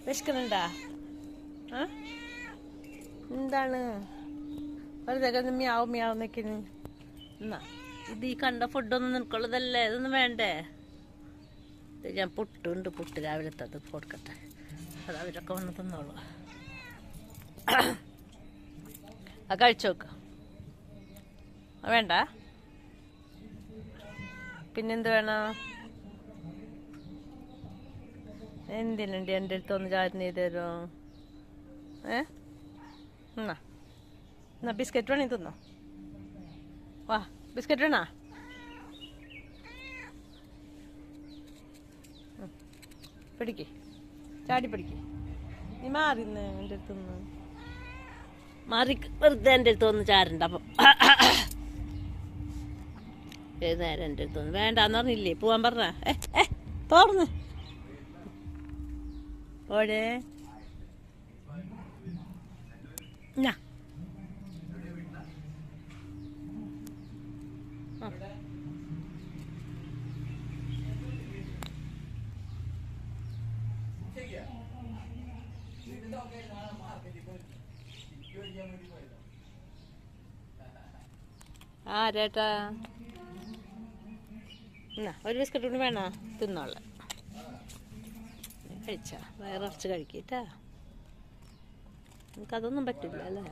വിശക്കുന്നുണ്ടാ? ആ എന്താണ് വെറുതെ മ്യാവ് മ്യാവ് നിൽക്കുന്നു? എന്നാ ഇത് ഈ കണ്ട ഫുഡൊന്നും നിനക്കുള്ളതല്ലേ, ഇതൊന്നും വേണ്ടേ? ഇത് ഞാൻ പുട്ടുണ്ട്, പുട്ട് രാവിലത്തെ അത് കൊടുക്കട്ടെ, അത് അവരൊക്കെ വന്ന് തിന്നോളൂ. ആ കഴിച്ചോക്ക്. വേണ്ട പിന്നെന്ത് വേണം? എന്തിനുണ്ട് എൻ്റെ അടുത്ത് ഒന്ന് ചാരുന്ന് ചെയ്ത് തരുമോ? എന്നാ എന്നാ ബിസ്ക്കറ്റ് വേണേ തിന്നോ. വാ ബിസ്ക്കറ്റ് വേണോ? പിടിക്ക്, ചാടി പിടിക്ക്. നീ മാറിന്ന് എൻ്റെ അടുത്തുനിന്ന് മാറി, വെറുതെ എൻ്റെ അടുത്ത് ഒന്ന് ചാരണ്ട. അപ്പം ഏത് നേരം എൻ്റെ അടുത്തൊന്നും വേണ്ടാന്ന് പറഞ്ഞില്ലേ? പോവാൻ പറഞ്ഞ തോർന്ന് ഓടേ. ഞാ ആരേട്ടാ? എന്നാ ഒരു ബിസ്ക്കറ്റ് കൊണ്ട് വേണോ? തിന്നോളാം. കഴിച്ചാ വയറിറച്ച് കഴിക്കട്ടാ. നമുക്കതൊന്നും പറ്റില്ല അല്ലേ?